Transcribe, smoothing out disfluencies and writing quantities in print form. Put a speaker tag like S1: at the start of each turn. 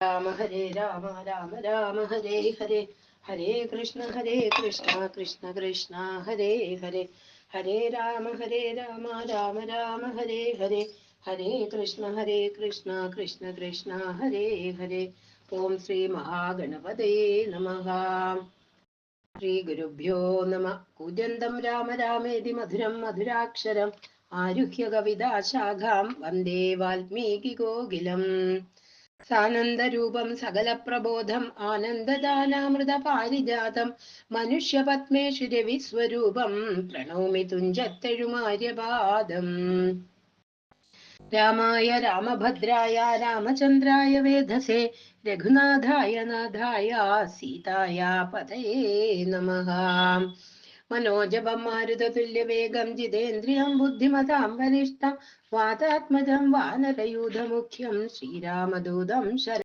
S1: രാമ ഹരേ രാമ രാമ രാമ ഹരേ ഹരേ ഹരേ കൃഷ്ണ കൃഷ്ണ കൃഷ്ണ ഹരേ ഹരേ ഹരേ രാമ രാമ രാമ ഹരേ ഹരേ ഹരേ കൃഷ്ണ കൃഷ്ണ കൃഷ്ണ ഹരേ ഹരേ. ഓം ശ്രീ മഹാഗണപതയേ നമഃ. ശ്രീ ഗുരുഭ്യോ നമ. കൂജന്തം രാമ രാമേതി മധുരം മധുരാക്ഷരം ആരുഹ്യ കവിതാശാഖാം വന്ദേ വാൽമീകി കോകിലം. സാനന്ദരൂപം സകലപ്രബോധം ആനന്ദദാനാമൃത പാരിജാതം മനുഷ്യപത്മേഷു രവിസ്വരൂപം പ്രണൗമി തുഞ്ചത്തെഴുമാര്യപാദം. രാമായ രാമഭദ്രായ രാമചന്ദ്രായ വേധസേ രഘുനാഥായ നാഥായ സീതായ പതയേ നമഃ. മനോജപം മാരുതതുല്യവേഗം ജിതേന്ദ്രിയം ബുദ്ധിമതാം വരിഷ്ഠം വാതാത്മജം വാനരയൂഥമുഖ്യം ശ്രീരാമദൂതം